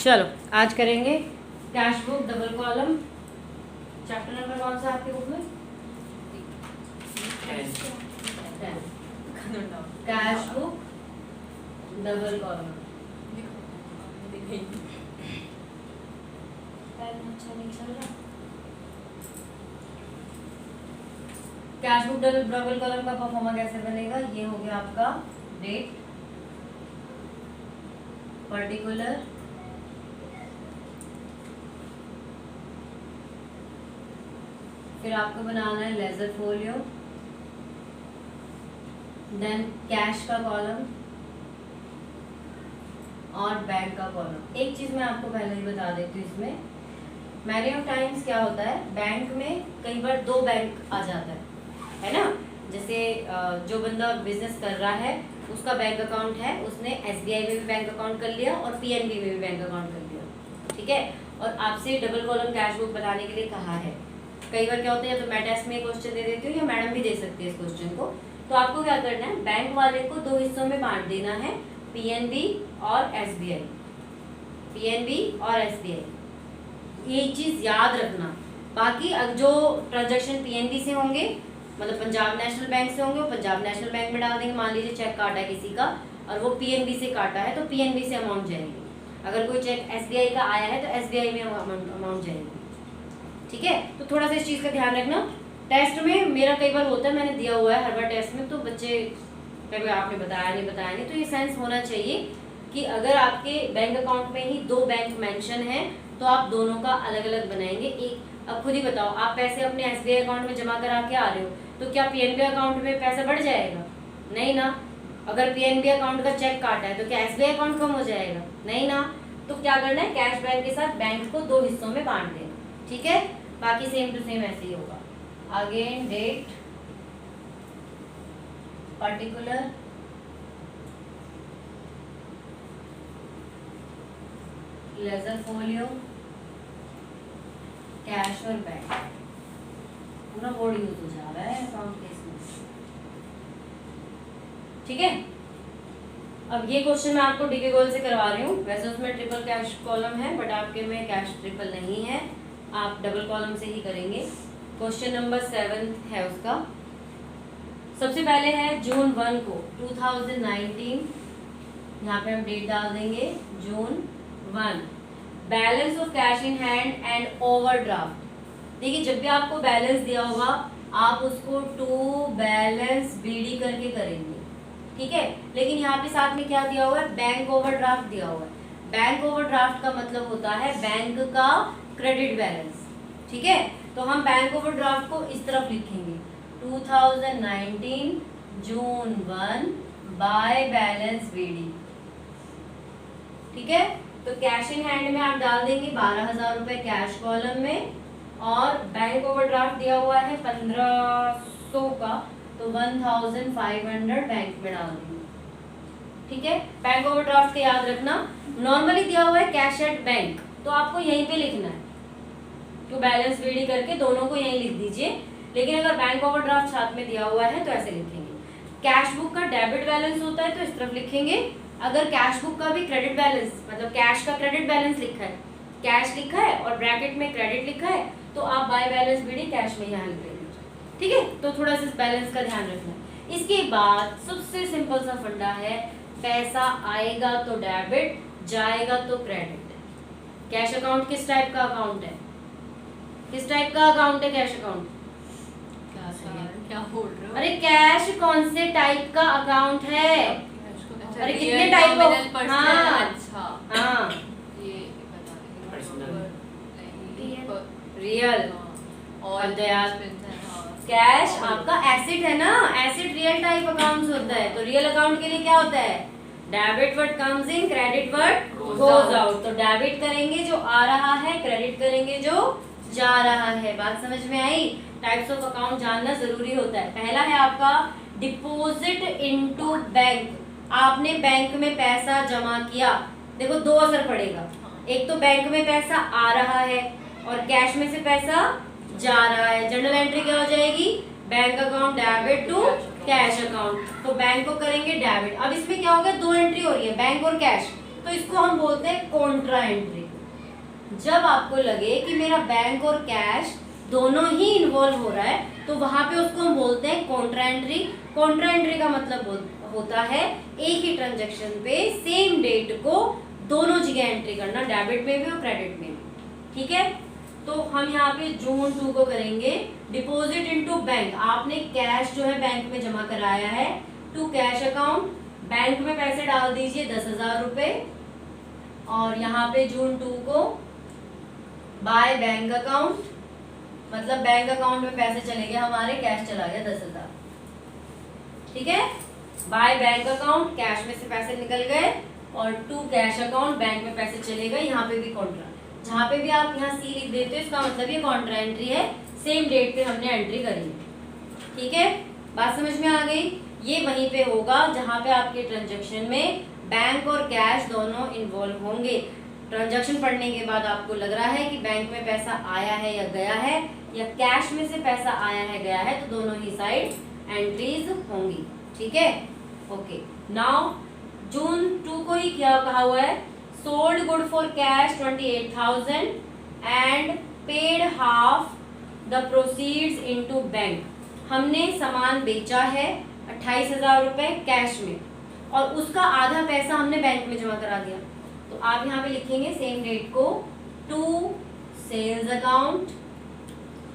चलो आज करेंगे cash book double column. Chapter number कौन सा आपके बुक में? Cash book double column. Cash book double column का परफॉर्मा कैसे बनेगा? ये हो गया आपका डेट, पर्टिकुलर, फिर आपको बनाना है लेजर फोलियो, देन कैश का कॉलम और बैंक का कॉलम। एक चीज मैं आपको पहले ही बता देती हूँ, इसमें मैनी ऑफ टाइम्स क्या होता है, बैंक में कई बार दो बैंक आ जाता है ना। जैसे जो बंदा बिजनेस कर रहा है उसका बैंक अकाउंट है, उसने एसबीआई में भी बैंक अकाउंट कर लिया और पीएनबी में भी बैंक अकाउंट कर लिया, ठीक है। और आपसे डबल कॉलम कैश बुक बनाने के लिए कहा है। कई बार क्या होता है, या तो मैं टेस्ट में क्वेश्चन दे देती हूँ या मैडम भी दे सकती है इस क्वेश्चन को। तो आपको क्या करना है, बैंक वाले को दो हिस्सों में बांट देना है, पीएनबी और एसबीआई, पीएनबी और एसबीआई। ये चीज याद रखना। बाकी जो ट्रांजैक्शन पीएनबी से होंगे, मतलब पंजाब नेशनल बैंक से होंगे, वो पंजाब नेशनल बैंक में डाल देंगे। मान लीजिए चेक काटा है किसी का और वो पीएनबी से काटा है तो पीएनबी से अमाउंट जाएगी। अगर कोई चेक एसबीआई का आया है तो एसबीआई में अमाउंट जाएगी, ठीक है। तो थोड़ा सा इस चीज का ध्यान रखना। टेस्ट में मेरा कई बार होता है, मैंने दिया हुआ है हर बार टेस्ट में, तो बच्चे कभी आपने बताया नहीं, तो ये सेंस होना चाहिए कि अगर आपके बैंक अकाउंट में ही दो बैंक मेंशन है तो आप दोनों का अलग अलग बनाएंगे। एक अब खुद ही बताओ, आप पैसे अपने एसबीआई अकाउंट में जमा करा के आ रहे हो तो क्या पीएनबी अकाउंट में पैसा बढ़ जाएगा? नहीं ना। अगर पीएनबी अकाउंट का चेक काटा है तो क्या एसबीआई अकाउंट कम हो जाएगा? नहीं ना। तो क्या करना है, कैश बैंक के साथ बैंक को दो हिस्सों में बांट देना, ठीक है। बाकी सेम टू सेम ऐसे ही होगा। Again date, particular, ledger folio, cash और बैंक। पूरा बोर्ड यूज हो जा रहा है अकाउंट केस में, ठीक है। अब ये क्वेश्चन मैं आपको डीके गोल से करवा रही हूँ। वैसे उसमें ट्रिपल कैश कॉलम है बट आपके में कैश ट्रिपल नहीं है, आप डबल कॉलम से ही करेंगे। क्वेश्चन नंबर 7 है उसका। सबसे पहले है जून 1 को 2019, यहाँ पे हम डेट डाल देंगे जून 1। Balance of cash in hand and overdraft. देखिए जब भी आपको बैलेंस दिया होगा आप उसको टू बैलेंस बीडी करके करेंगे, ठीक है। लेकिन यहाँ पे साथ में क्या दिया हुआ है, बैंक ओवरड्राफ्ट दिया हुआ है। बैंक ओवरड्राफ्ट का मतलब होता है बैंक का क्रेडिट बैलेंस, ठीक है। तो हम बैंक ओवरड्राफ्ट को इस तरफ लिखेंगे 2019 जून 1 बाय बैलेंस बीडी, ठीक है। तो कैश इन हैंड में आप डाल देंगे 12,000 रुपए कैश कॉलम में, और बैंक ओवरड्राफ्ट दिया हुआ है 1500 का, तो 1500 बैंक में डाल देंगे, ठीक है। बैंक ओवरड्राफ्ट के याद रखना, नॉर्मली दिया हुआ है कैश एट बैंक, तो आपको यहीं पे लिखना है, तो बैलेंस बीडी करके दोनों को यहीं लिख दीजिए। लेकिन अगर बैंक ओवरड्राफ्ट साथ में दिया हुआ है तो ऐसे लिखेंगे। कैश बुक का डेबिट बैलेंस होता है तो इस तरफ लिखेंगे। अगर कैश बुक का भी क्रेडिट बैलेंस, मतलब कैश का क्रेडिट बैलेंस लिखा है, कैश लिखा है और ब्रैकेट में क्रेडिट लिखा है, तो आप बाय बैलेंस बीडी कैश में यहाँ लिख देंगे, ठीक है। तो थोड़ा सा बैलेंस का ध्यान रखना। इसके बाद सबसे सिंपल सा फंडा है, पैसा आएगा तो डेबिट, जाएगा तो क्रेडिट। कैश अकाउंट किस टाइप का अकाउंट है, किस टाइप का अकाउंट है कैश अकाउंट? क्या बोल रहे हो? अरे कैश कौन से टाइप का अकाउंट है? अरे कितने टाइप का? हाँ अच्छा हाँ, ये रियल और कैश आपका एसेट है ना, एसेट रियल टाइप अकाउंट्स होता है। तो रियल अकाउंट के लिए क्या होता है, debit word comes in, credit word goes out. तो डेबिट करेंगे जो आ रहा है, क्रेडिट करेंगे जो जा रहा है। बात समझ में आई? टाइप्स ऑफ अकाउंट जानना जरूरी होता है। पहला है आपका डिपॉजिट इनटू बैंक। आपने बैंक में पैसा जमा किया, देखो दो असर पड़ेगा। एक तो बैंक में पैसा आ रहा है और कैश में से पैसा जा रहा है। जनरल एंट्री क्या हो जाएगी, bank account debit to cash account. तो बैंक को करेंगे डेबिट। अब इसमें क्या होगा, दो एंट्री हो रही है, बैंक और कैश, तो इसको हम बोलते हैं कॉन्ट्रा एंट्री। जब आपको लगे कि मेरा बैंक और कैश दोनों ही इन्वॉल्व हो रहा है तो वहां पे उसको हम बोलते हैं कॉन्ट्रा एंट्री। कॉन्ट्रा एंट्री का मतलब होता है एक ही ट्रांजैक्शन पे सेम डेट को दोनों जगह एंट्री करना, डेबिट में भी और क्रेडिट में भी। ठीक है, तो हम यहाँ पे जून 2 को करेंगे डिपॉजिट इनटू बैंक। आपने कैश जो है बैंक में जमा कराया है टू कैश अकाउंट, बैंक में पैसे डाल दीजिए 10,000 रुपए, और यहाँ पे जून 2 को बाय बैंक अकाउंट, मतलब बैंक अकाउंट में पैसे चले गए हमारे, कैश चला गया 10,000। ठीक है, बाय बैंक अकाउंट, कैश में से पैसे निकल गए, और टू कैश अकाउंट, बैंक में पैसे चले गए। यहाँ पे भी कॉन्ट्रा, जहाँ पे भी आप यहाँ सी लिख देते हो इसका मतलब ये कॉन्ट्रा एंट्री है, सेम डेट पे हमने एंट्री करी है। ठीक है, बात समझ में आ गई। ये वहीं पे होगा जहाँ पे आपके ट्रांजैक्शन में बैंक और कैश दोनों इन्वॉल्व होंगे। ट्रांजैक्शन पढ़ने के बाद आपको लग रहा है कि बैंक में पैसा आया है या गया है, या कैश में से पैसा आया है गया है, तो दोनों ही साइड एंट्रीज होंगी। ठीक है, ओके। नाउ जून 2 को ही क्या कहा हुआ है, sold good for cash 28,000 and paid half the proceeds into bank. हमने सामान बेचा है 28,000 रुपए कैश में, और उसका आधा पैसा हमने बैंक में जमा करा दिया। तो आप यहाँ पे लिखेंगे सेम डेट को to sales account,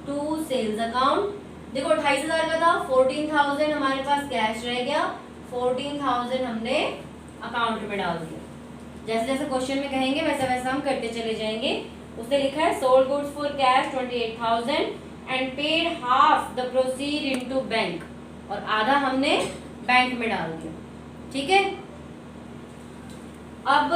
to sales account. देखो 28,000 का था, 14,000 हमारे पास कैश रह गया, 14,000 हमने अकाउंट में डाल दिया। जैसे जैसे क्वेश्चन में कहेंगे वैसे वैसे हम करते चले जाएंगे। उसने लिखा है sold goods for cash 28,000 and paid half the proceed into bank, और आधा हमने बैंक में डाल दिया। ठीक है, अब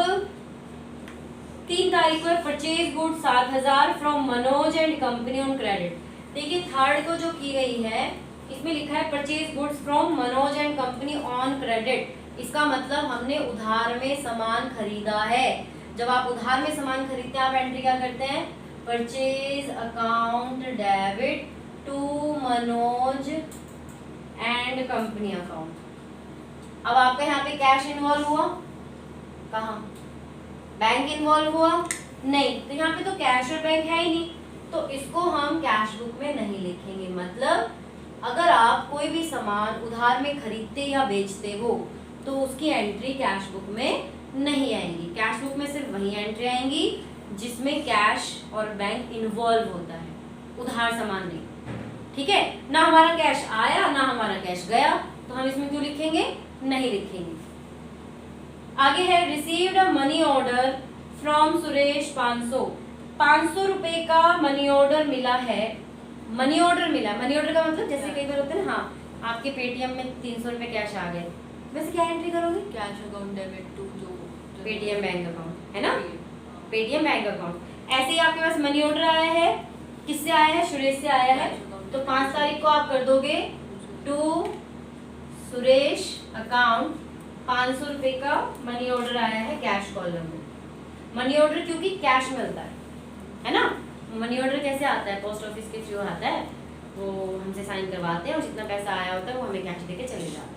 3 तारीख को purchase good 7,000 from Manoj and company on credit. देखिए थर्ड को जो की गई है इसमें लिखा है purchase goods from Manoj and company on credit. इसका मतलब हमने उधार में सामान खरीदा है। जब आप उधार में सामान खरीदते हैं आप एंट्री क्या करते हैं, purchase account debit to Manoj and company account. अब आपका यहाँ पे कैश इन्वॉल्व हुआ, कहाँ बैंक इन्वॉल्व हुआ, नहीं, तो यहाँ पे तो कैश और बैंक है ही नहीं, तो इसको हम कैश बुक में नहीं लिखेंगे। मतलब अगर आप कोई भी सामान उधार में खरीदते या बेचते हो तो उसकी एंट्री कैश बुक में नहीं आएगी। कैश बुक में सिर्फ वही एंट्री आएंगी जिसमें कैश और बैंक इन्वॉल्व होता है, उधार सामान नहीं। ठीक है, ना हमारा कैश आया ना हमारा कैश गया, तो हम इसमें क्यों लिखेंगे, नहीं लिखेंगे। आगे है received a money order from Suresh 500 रुपए का मनी ऑर्डर मिला है। मनी ऑर्डर मिला, मनी ऑर्डर का मतलब जैसे कई बार होता है ना, हाँ आपके पेटीएम में 300 रुपए कैश आ गए, वैसे क्या एंट्री करोगे, कैश अकाउंट डेबिट टू जो पेटीएम बैंक अकाउंट है ना, पेटीएम बैंक अकाउंट। ऐसे ही आपके पास मनी ऑर्डर आया है, किससे आया है, सुरेश से आया है, तो 5 तारीख को आप कर दोगे टू सुरेश अकाउंट 500 रुपए का मनी ऑर्डर आया है कैश कॉलम में। मनी ऑर्डर क्योंकि कैश मिलता है ना। मनी ऑर्डर कैसे आता है, पोस्ट ऑफिस के थ्रू आता है, वो हमसे साइन करवाते हैं और जितना पैसा आया होता है वो हमें कैश देके चले जाते हैं।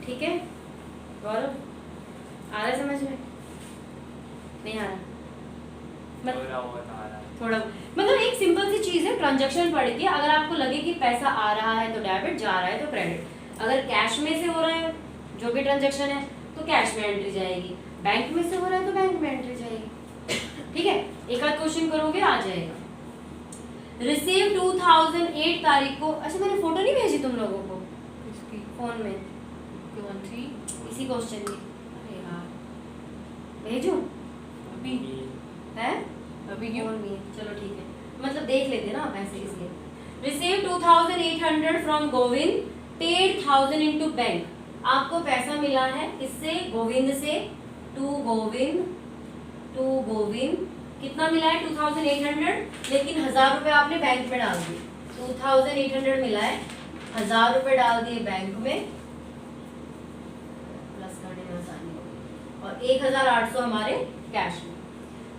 ठीक है गौरव, आ रहा है समझ में, नहीं आ रहा, थोड़ा मतलब एक सिंपल सी चीज है, ट्रांजैक्शन पढ़ के अगर आपको लगे कि पैसा आ रहा है तो डेबिट, जा रहा है तो क्रेडिट। अगर कैश में से हो रहा है जो भी ट्रांजैक्शन है तो कैश में एंट्री जाएगी, बैंक में से हो रहा है तो बैंक में एंट्री जाएगी। ठीक है, एक आध क्वेश्चन करोगे आ जाएगा। रिसीव 2008 तारीख को, अच्छा मैंने फोटो नहीं भेजी तुम लोगों को इसकी फोन में, कौन सी, इसी क्वेश्चन की, अरे यार भेजूं अभी है, अभी क्यों, फोन में है, चलो ठीक है, मतलब देख लेते ना पैसे इसलिए। Receive 2800 from Govind, paid 1000 into bank. आपको पैसा मिला है किससे, गोविंद से, टू गोविंद कितना मिला है 2800, लेकिन 1000 रुपए आपने बैंक में डाल दिए। 2800 मिला है, 1000 रुपए डाल दिए बैंक में, प्लस करने में आसानी होगी, और 1800 हमारे कैश में।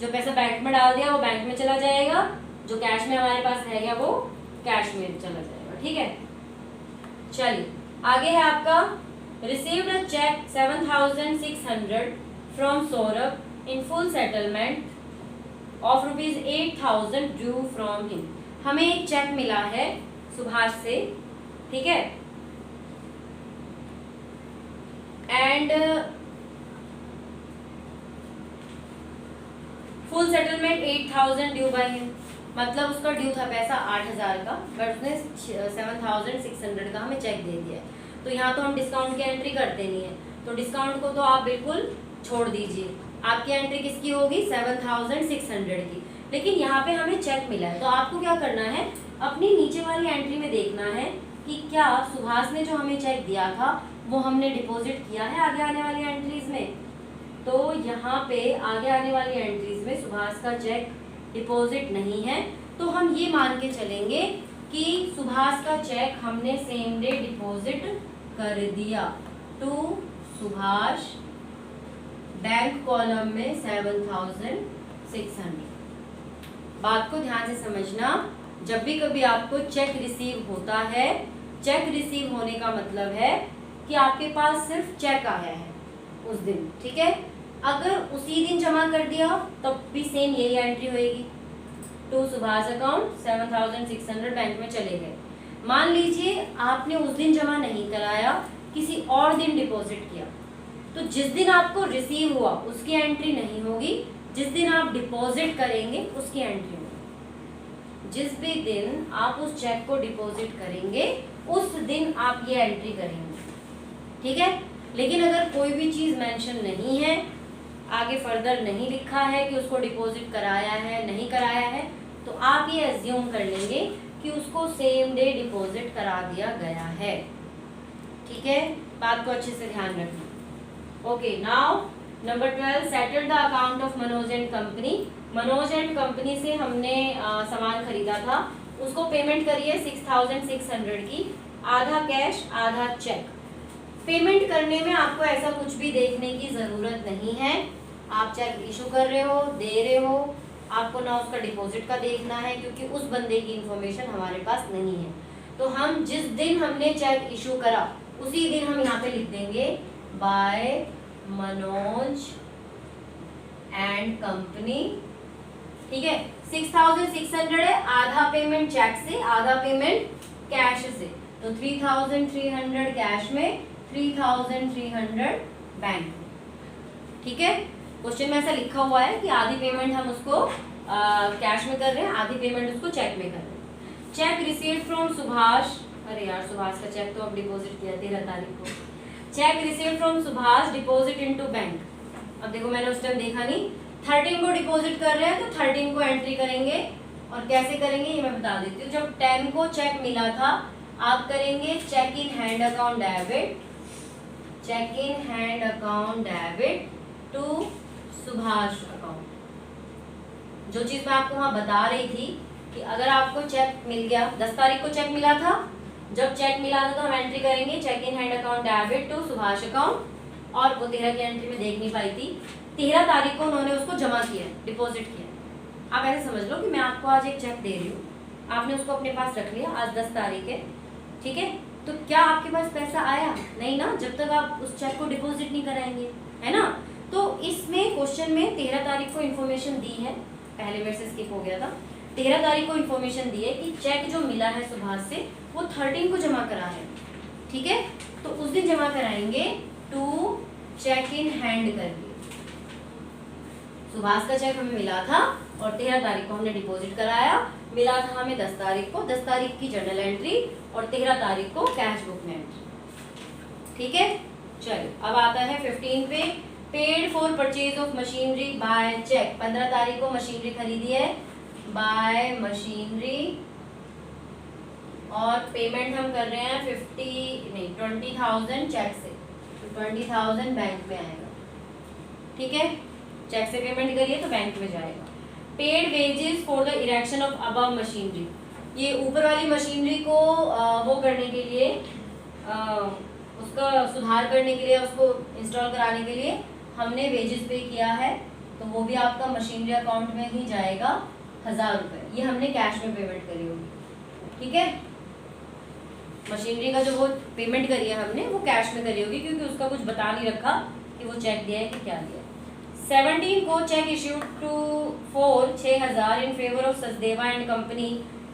जो पैसा बैंक में डाल दिया वो बैंक में चला जाएगा, जो कैश में हमारे पास रह गया वो कैश में चला जाएगा। ठीक है, चलिए आगे है आपका received a cheque 7600 from Saurabh in full settlement of ₹8,000 due from him. हमें एक चेक मिला है सुभाष से, ठीक है, and full settlement 8,000 due by him, मतलब उसका ड्यू था पैसा 8,000 का, बट उसने 7,600 का हमें चेक दे दिया है। तो यहाँ तो हम डिस्काउंट की एंट्री करते नहीं है, तो डिस्काउंट को तो आप बिल्कुल छोड़ दीजिए। आपकी एंट्री किसकी होगी? 7,600 की। लेकिन यहाँ पे हमें चेक मिला है, तो आपको क्या करना है, अपनी नीचे वाली एंट्री में देखना है कि क्या सुभाष ने जो हमें चेक दिया था वो हमने डिपॉजिट किया है आगे आने वाली एंट्रीज में। तो यहाँ पे आगे आने वाली एंट्रीज में सुभाष का चेक डिपॉजिट नहीं है, तो हम ये मान के चलेंगे कि सुभाष का चेक हमने सेम डे डिपॉजिट कर दिया टू सुभाष, बैंक कॉलम में 7,600। बात को ध्यान से समझना, जब भी कभी आपको चेक रिसीव होता है, चेक रिसीव होने का मतलब है कि आपके पास सिर्फ चेक आया है उस दिन, ठीक है। अगर उसी दिन जमा कर दिया तब भी सेम यही एंट्री होगी, टू सुभाष अकाउंट 7,600 बैंक में चले गए। मान लीजिए आपने उस दिन जमा नहीं कराया, किसी और दिन डिपॉजिट किया, तो जिस दिन आपको रिसीव हुआ उसकी एंट्री नहीं होगी, जिस दिन आप डिपॉजिट करेंगे उसकी एंट्री होगी। जिस भी दिन आप उस चेक को डिपॉजिट करेंगे उस दिन आप ये एंट्री करेंगे, ठीक है। लेकिन अगर कोई भी चीज मेंशन नहीं है, आगे फर्दर नहीं लिखा है कि उसको डिपॉजिट कराया है नहीं कराया है, तो आप ये अज्यूम कर लेंगे कि उसको सेम डे डिपॉजिट करा दिया गया है, ठीक है। बात को अच्छे से ध्यान रखना। Okay, now number 12, settle the account of Manoj and company. Manoj and company से हमने सामान खरीदा था, उसको पेमेंट करी है 6,600 की, आधा कैश आधा चेक। पेमेंट करने में आपको ऐसा कुछ भी देखने की जरूरत नहीं है, आप चेक इशू कर रहे हो, दे रहे हो, आपको ना उसका डिपॉजिट का देखना है, क्योंकि उस बंदे की इंफॉर्मेशन हमारे पास नहीं है। तो हम जिस दिन हमने चेक इशू करा उसी दिन हम यहाँ पे लिख देंगे बाय मनोज एंड कंपनी, ठीक है। 6,600 है, आधा पेमेंट चेक से, आधा पेमेंट कैश से, तो 3,300 कैश में, 3,300 बैंक, ठीक है। क्वेश्चन में ऐसा लिखा हुआ है कि आधी पेमेंट हम उसको कैश में कर रहे हैं, आधी पेमेंट उसको चेक में कर रहे हैं। चेक रिसीव्ड फ्रॉम सुभाष, अरे यार सुभाष का चेक तो अब डिपॉजिट किया 13 तारीख को। Check received from Subhash, deposit into bank. अब देखो मैंने उस टाइम देखा नहीं, 13 को डिपॉजिट कर रहे हैं तो 13 को एंट्री करेंगे, और कैसे करेंगे ये मैं बता देती हूँ। जब 10 को चेक मिला था आप करेंगे cheque in hand account debit, cheque in hand account debit to Subhash account. जो चीज मैं आपको वहां बता रही थी कि अगर आपको चेक मिल गया, 10 तारीख को चेक मिला था, जब चेक मिला था तो हम एंट्री करेंगे cheque in hand account debit to Subhash account, और वो 13 की एंट्री में देख नहीं पाई थी, 13 तारीख को उन्होंने उसको जमा किया, डिपॉजिट किया। आप ऐसे समझ लो कि मैं आपको आज एक चेक दे रही हूँ, आपने उसको अपने पास रख लिया, आज 10 तारीख है, ठीक है। तो क्या आपके पास पैसा आया? नहीं ना, जब तक आप उस चेक को डिपॉजिट नहीं कराएंगे, है ना। तो इसमें क्वेश्चन में 13 तारीख को इन्फॉर्मेशन दी है, पहले मेरे से स्किप हो गया था, 13 तारीख को इन्फॉर्मेशन दी है कि चेक जो मिला है सुभाष से वो 13 को जमा करा है, ठीक है। तो उस दिन जमा कराएंगे टू चेक इन हैंड करके। सुभाष का चेक हमें मिला था और 13 तारीख को हमने डिपॉजिट कराया, मिला था हमें 10 तारीख को, 10 तारीख की जर्नल एंट्री और 13 तारीख को कैश बुक में एंट्री, ठीक है। चलिए अब आता है 15 पे, paid for purchase of machinery by cheque. 15 तारीख को मशीनरी खरीदी है बाय मशीनरी, और पेमेंट हम कर रहे हैं 20,000 चेक से, तो 20,000 बैंक में आएगा, ठीक है। चेक से पेमेंट करिए तो बैंक में जाएगा। Paid wages for the erection of above machinery, ये ऊपर वाली मशीनरी को वो करने के लिए, उसका सुधार करने के लिए, उसको इंस्टॉल कराने के लिए हमने वेजेस पे किया है, तो वो भी आपका मशीनरी अकाउंट में ही जाएगा 1,000 रुपये, ये हमने कैश में पेमेंट करी होगी, ठीक है। मशीनरी का जो वो पेमेंट करी है हमने वो कैश में करी होगी, क्योंकि उसका कुछ बता नहीं रखा कि वो चेक दिया है कि क्या दिया है। 17 को cheque issued to for 6000 in favour of Sachdeva and company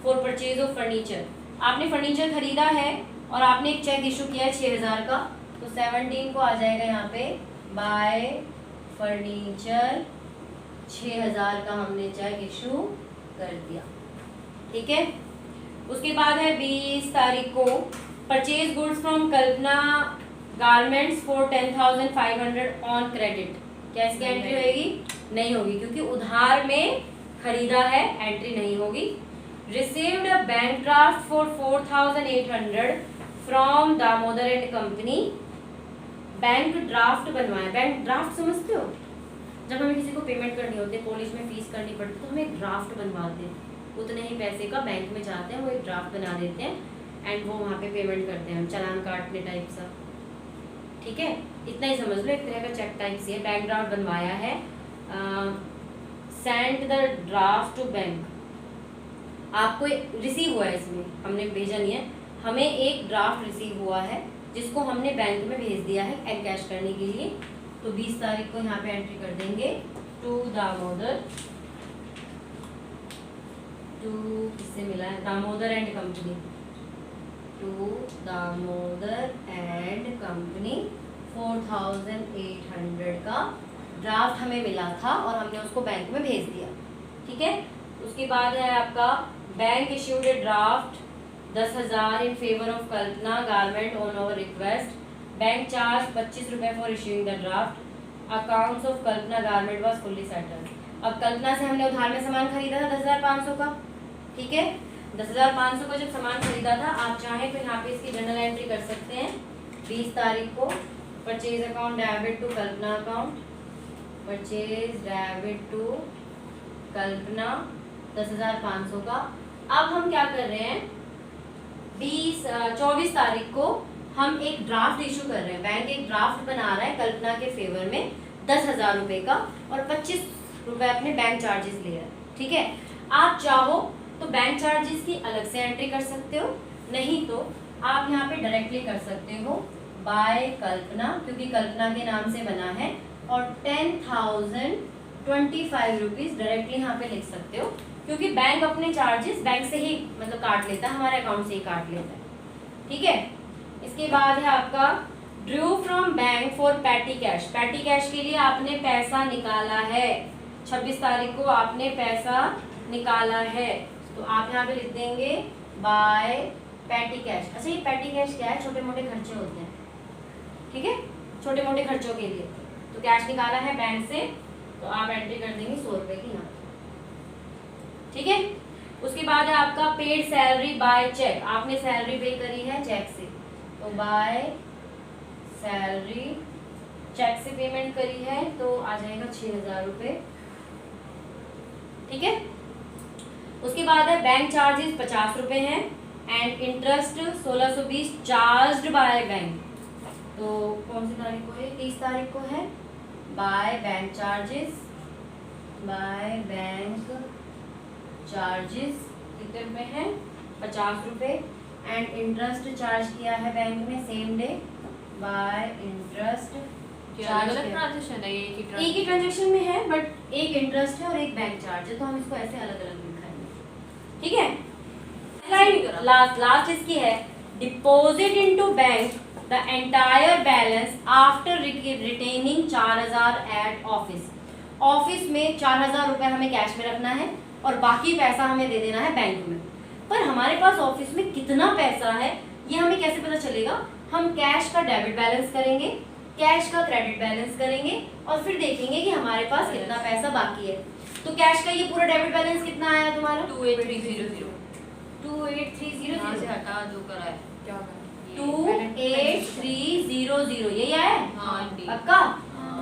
for purchase of furniture. आपने फर्नीचर खरीदा है और आपने एक चेक इशू किया है 6000 का, तो 17 को आ जाएगा यहाँ पे बाय फर्नीचर 6000 का हमने चेक इशू कर दिया। ठीक है। उसके बाद है 20 तारीख को purchase goods from Kalpana garments for 10,500 on credit. क्या इसकी एंट्री होगी? नहीं होगी, क्योंकि उधार में खरीदा है, एंट्री नहीं होगी। Received a bank draft for 4,800 from Damodar and company. Bank draft बनवाया। बैंक ड्राफ्ट समझते हो? जब हमें किसी को पेमेंट करनी होती है, कॉलेज में फीस करनी पड़ती है, तो हम एक ड्राफ्ट बनवाते हैं, उतने ही पैसे का बैंक में जाते हैं, वो एक ड्राफ्ट बना देते हैं एंड वो वहाँ पे पेमेंट करते हैं, चालान काटने टाइप सा। ठीक है, इतना ही समझ लो, एक तरह का चेक टाइप से बैंक ड्राफ्ट बनवाया है। Send the draft to bank. आपको रिसीव हुआ है, इसमें हमने भेजा नहीं है, हमें एक ड्राफ्ट रिसीव हुआ है जिसको हमने बैंक में भेज दिया है एनकैश करने के लिए। तो 20 तारीख को यहाँ पे एंट्री कर देंगे टू दामोदर, टू किससे मिला है? Damodar and company, to Damodar and company 4,800 का ड्राफ्ट हमें मिला था और हमने उसको बैंक में भेज दिया। ठीक है। उसके बाद है आपका bank issued a draft 10,000 in favour of Kalpana garment on our request. Bank charge 25 रुपये for issuing the draft. Accounts of Kalpana garment was fully settled. अब कल्पना से हमने उधार में सामान खरीदा था 10,500 का। ठीक है, 10,500 का जब सामान खरीदा था, आप चाहें तो यहाँ पे इसकी जर्नल एंट्री कर सकते हैं। 20 तारीख को purchase account debit to Kalpana account, purchase debit to Kalpana 10,500 का। अब हम क्या कर रहे हैं, 24 तारीख को हम एक ड्राफ्ट इशू कर रहे हैं। बैंक एक ड्राफ्ट बना रहा है कल्पना के फेवर में 10,000 रुपये का और 25 रुपये अपने बैंक चार्जेस ले रहा है। ठीक है, आप चाहो तो बैंक चार्जेस की अलग से एंट्री कर सकते हो, नहीं तो आप यहाँ पे डायरेक्टली कर सकते हो बाय कल्पना, क्योंकि कल्पना के नाम से बना है, और 10,025 रुपीज डायरेक्टली यहाँ पे लिख सकते हो, क्योंकि बैंक अपने चार्जेस बैंक से ही मतलब काट लेता है, हमारे अकाउंट से ही काट लेता है। ठीक है। इसके बाद है आपका Drew from bank for petty cash. Petty cash के लिए आपने पैसा निकाला है, 26 तारीख को आपने पैसा निकाला है, तो आप यहाँ पे लिख देंगे बाय पैटी कैश। अच्छा, ये पैटी कैश क्या है? छोटे मोटे खर्चे होते हैं। ठीक है, छोटे मोटे खर्चों के लिए तो कैश निकाला है बैंक से, तो आप एंट्री कर देंगे 100 रुपये की यहाँ। ठीक है। उसके बाद है आपका पेड सैलरी बाय चेक। आपने सैलरी पे करी है चेक से, तो बाय सैलरी चेक से पेमेंट करी है, तो आ जाएगा 6,000 रुपये। ठीक है। उसके बाद है बैंक चार्जेस 50 रुपये हैं and interest 1620 charged by bank. तो कौन सी तारीख को है? 30 तारीख को है। By bank charges, by bank charges कितने रुपए हैं? 50 रुपये एंड इंटरेस्ट चार्ज किया है बैंक में same day bye interest charge. Transaction है, एक ही ट्रांजेक्शन में है, बट एक इंटरेस्ट है और एक बैंक चार्ज है, तो हम इसको ऐसे अलग अलग लिखाएंगे। ठीक है। लास्ट इसकी है deposit into bank the entire balance after retaining 4,000 at office. Office में 4,000 रुपये हमें कैश में रखना है और बाकी पैसा हमें दे देना है बैंक में। पर हमारे पास ऑफिस में कितना पैसा है ये हमें कैसे पता चलेगा? हम कैश का डेबिट बैलेंस करेंगे, कैश का क्रेडिट बैलेंस करेंगे और फिर देखेंगे कि हमारे पास कितना पैसा बाकी है। तो कैश का ये पूरा डेबिट बैलेंस कितना आया तुम्हारा? 28300। 28300 से हटा जो करा है, क्या करा? 28300 यही आया है? हाँ, indeed। पक्का?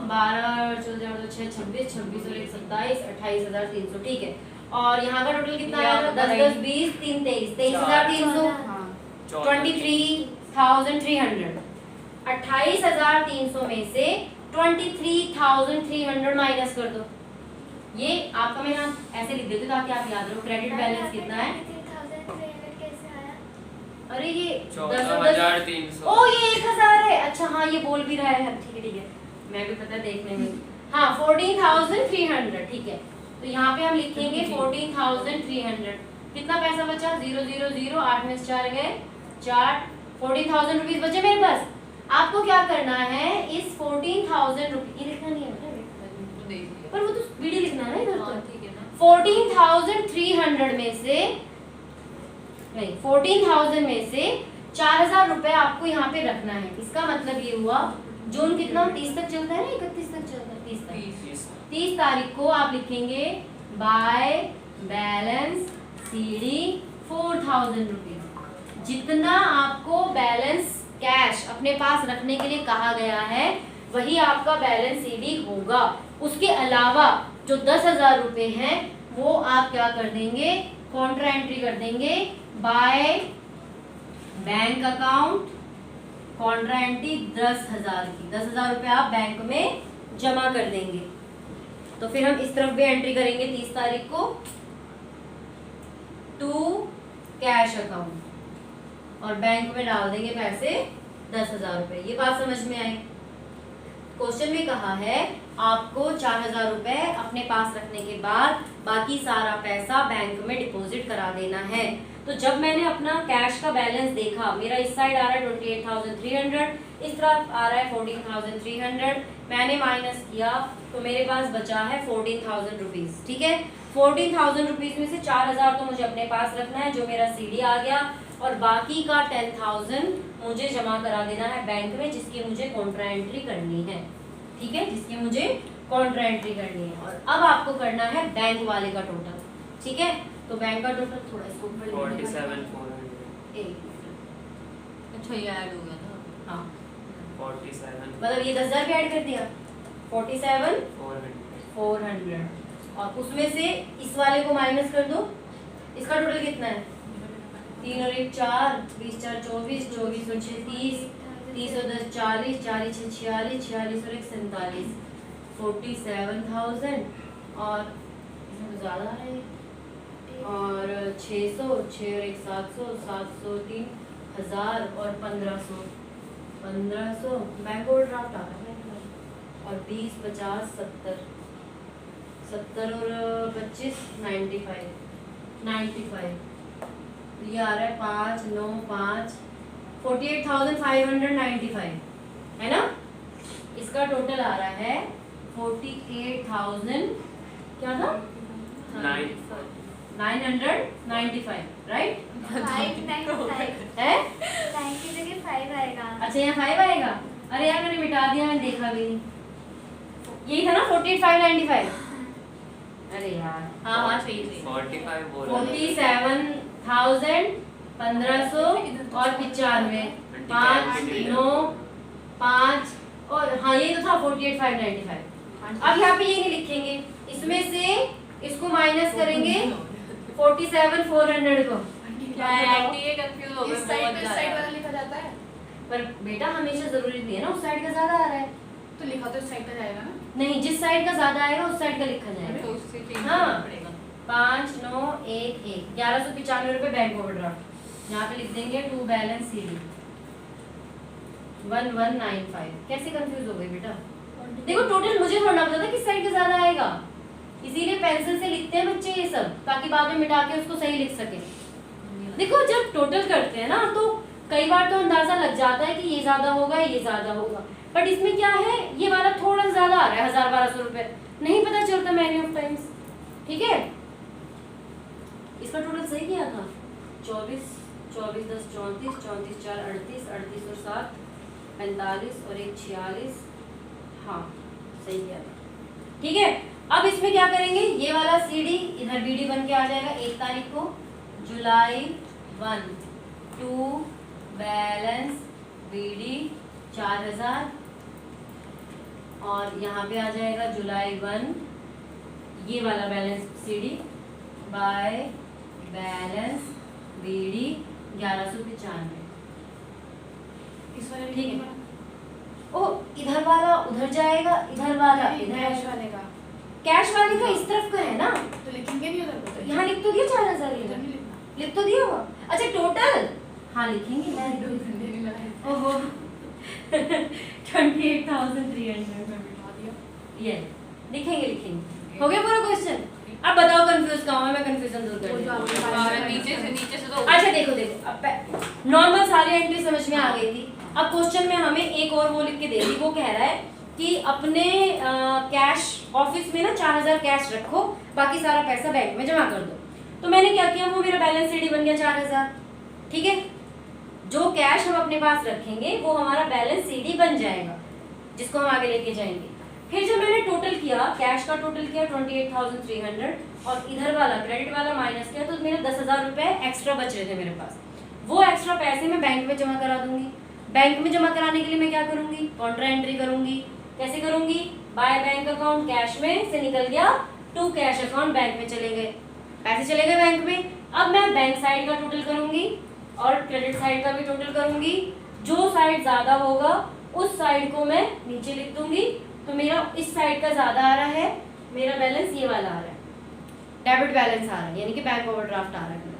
12 14 6 26 26 और 1 27 28,300। ठीक है। और यहाँ का टोटल कितना आया था? 10 10 20 3 23 23,300 23,300। 28,300 में से 23,300 माइनस कर दो। ये आपका मैं यहाँ ऐसे लिख देती हूँ ताकि आप याद रखो। क्रेडिट बैलेंस कितना है? अरे ये 14,300। ओ ये 1,000 है। अच्छा हाँ, ये बोल भी रहा है। ठीक है ठीक है, मैं भी पता देखने में हाँ 14,300 ठीक है। तो यहाँ पे हम लिखेंगे 14,300। कितना पैसा बचा? 0 0 0, 8 में से 4 गए 4, 14,000 रुपीज बचे मेरे पास। आपको क्या करना है, इस 14,000 रुपीज, ये लिखना नहीं है बेटा, पर वो तो बीडी लिखना है ना इधर तो। ठीक है ना। 14,300 में से नहीं 14,000 में से 4,000 रुपए आपको यहाँ पे रखना है। इसका मतलब ये हुआ जून कितना 30 तक चलता है ना, 31 तक चलता है, 30 तक। 30 तारीख को आप लिखेंगे बाय बैलेंस सीडी 4,000 रुपीज। जितना आपको बैलेंस कैश अपने पास रखने के लिए कहा गया है वही आपका बैलेंस सीडी होगा। उसके अलावा जो 10,000 रुपए हैं वो आप क्या कर देंगे, कॉन्ट्रा एंट्री कर देंगे by bank account Contra entry 10,000 की। 10,000 रुपए आप बैंक में जमा कर देंगे। तो फिर हम इस तरफ भी एंट्री करेंगे 30 तारीख को टू कैश अकाउंट और बैंक में डाल देंगे पैसे 10,000 रुपए। ये बात समझ में आई? क्वेश्चन में कहा है आपको 4,000 रुपए अपने पास रखने के बाद बाकी सारा पैसा बैंक में डिपॉजिट करा देना है। तो जब मैंने अपना कैश का बैलेंस देखा, मेरा इस साइड आ रहा है 28,300, इस तरफ आ रहा है 14,300, मैंने माइनस किया तो मेरे पास बचा है 14,000 रुपीज। ठीक है, 14,000 रुपीज में से 4,000 तो मुझे अपने पास रखना है जो मेरा सीडी आ गया, और बाकी का 10,000 मुझे जमा करा देना है बैंक में जिसकी मुझे कॉन्ट्रा एंट्री करनी है। ठीक है, जिसकी मुझे कॉन्ट्रा एंट्री करनी है। और अब आपको करना है बैंक वाले का टोटल। ठीक है, तो बैंक का टोटल थोड़ा इसको ऊपर 47,400। अच्छा ये ऐड हो गया था। हाँ 47 मतलब ये 10,000 भी ऐड कर दिया 47,400 400 और उसमें से इस वाले को माइनस कर दो। इसका टोटल कितना है? 3 और 1 4, 20 4 24, 24 और 6 30, 30 और 10 40, 40 6 46, 46 और 1 47, 47,000 और इसमें तो ज़्यादा है और 600, 6 और 1 700, 703 1000 और 1500, 1500 बैंक ओवरड्राफ्ट आ रहा है और 20 50 70, 70 और 25 95, 95 ये आ रहा है 5 9 5 48,595 है ना। इसका टोटल आ रहा है 48,000 क्या था 995 राइट 595 है। 9 की जगह 5 आएगा। अच्छा यहाँ 5 आएगा। अरे यार मैंने मिटा दिया, मैंने देखा भी नहीं। यही था ना 48,595। अरे यार हाँ हाँ सही सही। 45 बोला 47,000 1500 और 95 5 9 5 और हाँ ये तो था 48,595। अब यहाँ पे ये नहीं लिखेंगे, इसमें से इसको माइनस करेंगे 47,400 को। ये कंफ्यूज हो इस साइड पे साइड वाला लिखा जाता है पर बेटा हमेशा जरूरी नहीं है ना उस साइड का ज्यादा आ रहा है। तो लिखा तो इस साइड पे जाएगा ना। नहीं, जिस साइड का ज्यादा आएगा उस साइड का लिखा जाएगा। तो उससे चेंज हाँ। करना पड़ेगा। 5 9 1 1 1195 रुपए बैंक ओवरड्राफ्ट। यहाँ पे लिख देंगे टू बैलेंस सीडी 1195। कैसे कंफ्यूज हो गई बेटा? देखो टोटल मुझे थोड़ा पता था किस साइड का ज्यादा आएगा, इसीलिए पेंसिल से लिखते हैं बच्चे ये सब ताकि बाद में मिटा के उसको सही लिख सके। देखो जब टोटल करते हैं ना तो कई बार तो अंदाजा लग जाता है कि ये ज्यादा होगा ये ज्यादा होगा, बट इसमें क्या है ये वाला थोड़ा ज्यादा आ रहा है 1,000-1,200 रुपए, नहीं पता चलता मैनी ऑफ टाइम्स। ठीक है, इसका टोटल सही किया था 24 24 10 34 34 4 38 38 और 7 45 और 1 46। हाँ सही किया था। ठीक है, अब इसमें क्या करेंगे, ये वाला सीडी इधर बीडी बन के आ जाएगा 1 तारीख को जुलाई 1 टू बैलेंस बीडी 4,000 और यहाँ पे आ जाएगा जुलाई 1 ये वाला balance CD by balance BD 1195। इस वाले ठीक है। ओ इधर वाला उधर जाएगा, इधर वाला इधर कैश आएगा। वाले का कैश वाले का इस तरफ का है ना, तो लिखेंगे नहीं उधर को। यहाँ लिख तो दिया 4,000 इधर ये नहीं लिखना। लिख तो दिया हुआ। अच्छा टोटल हाँ लिखेंगे मैं दो घंटे नहीं लगाए। ओहो 28,300 मैं बिठा दिया। ये लिखेंगे। हो गया पूरा क्वेश्चन? अब बताओ कंफ्यूज कहाँ हूँ मैं, कंफ्यूजन दूर कर वो जो देती हूँ। आपने नीचे से तो अच्छा देखो अब नॉर्मल सारी एंट्री समझ में आ गई थी। अब क्वेश्चन में हमें एक और वो लिख के दे दी, वो कह रहा है कि अपने कैश ऑफिस में ना 4000 कैश रखो, बाकी सारा पैसा बैंक में जमा कर दो। तो मैंने क्या किया, वो मेरा बैलेंस सीडी बन गया 4000। ठीक है, जो कैश हम अपने पास रखेंगे वो हमारा बैलेंस सीडी बन जाएगा, जिसको हम आगे लेके जाएंगे। फिर जब मैंने टोटल किया, कैश का टोटल किया 28,300 और इधर वाला क्रेडिट वाला माइनस किया, तो मेरे 10,000 रुपए एक्स्ट्रा बच रहे थे मेरे पास। वो एक्स्ट्रा पैसे मैं बैंक में जमा करा दूंगी। बैंक में जमा कराने के लिए मैं क्या करूंगी, कॉन्ट्रा एंट्री करूंगी। कैसे करूंगी, बाय बैंक अकाउंट कैश में से निकल गया टू कैश अकाउंट बैंक में चले गए, पैसे चले गए बैंक में। अब मैं बैंक साइड का टोटल करूंगी और क्रेडिट साइड का भी टोटल करूंगी। जो साइड ज्यादा होगा उस साइड को मैं नीचे लिख दूंगी। तो मेरा इस साइड का ज्यादा आ रहा है, मेरा बैलेंस ये वाला आ रहा है, डेबिट बैलेंस आ रहा है, यानी कि बैंक ओवरड्राफ्ट आ रहा है मेरा।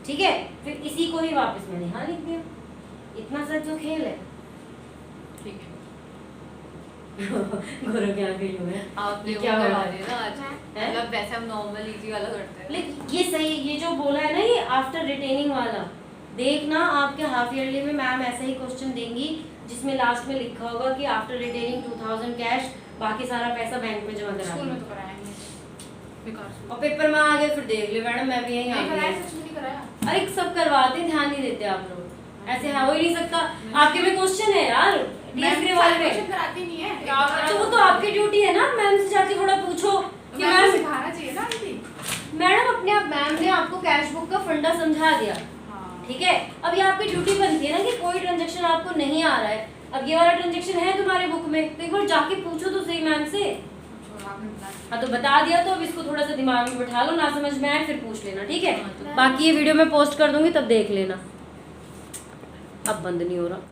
ठीक है, फिर इसी को ही वापस मैंने यहाँ लिख दिया। इतना सा जो खेल है। ठीक है, गोरो क्या खेल हुआ है, आपने ये वो क्या करवा हुआ? दिया ना आज। हैं? मतलब वैसे हम नॉर्मल इजी वाला करते हैं। लेकिन ये सही, ये जो बोला है ना, ये आफ्टर रिटेनिंग वाला, देखना आपके हाफ ईयरली में मैम ऐसा ही क्वेश्चन देंगी जिसमें लास्ट में लिखा होगा कि आफ्टर रिटेनिंग 2000 कैश, बाकी सारा पैसा बैंक में जमा करा स्कूल में दें। तो कराएंगे बेकार से। और पेपर में आ गए फिर देख ले मैडम, मैं भी यही आ नहीं कराया, गई। सच में नहीं कराया। अरे सब करवाते हैं, ध्यान नहीं देते आप लोग, ऐसे हो ही नहीं सकता। आपके में क्वेश्चन है यार डीएसपी वाले में, क्वेश्चन कराती नहीं है। तो वो तो आपकी ड्यूटी है ना, मैम से जाके थोड़ा पूछो कि मैम मैम, सिखाना चाहिए ना आंटी। मैडम अपने आप मैम ने आपको कैश बुक का फंडा समझा दिया। हाँ। ठीक है, अब ये आपकी ड्यूटी बनती है ना कि कोई ट्रांजैक्शन आपको नहीं आ रहा है, अब ये वाला ट्रांजैक्शन है तुम्हारे बुक में, तो एक बार जाके पूछो तो सही मैम से। आपने बता दिया। हाँ तो बता दिया, तो अब इसको थोड़ा सा दिमाग में बैठा लो, ना समझ में आए फिर पूछ लेना। ठीक है, हाँ, तो बाकी ये वीडियो मैं पोस्ट कर दूंगी तब देख लेना। अब बंद नहीं हो रहा।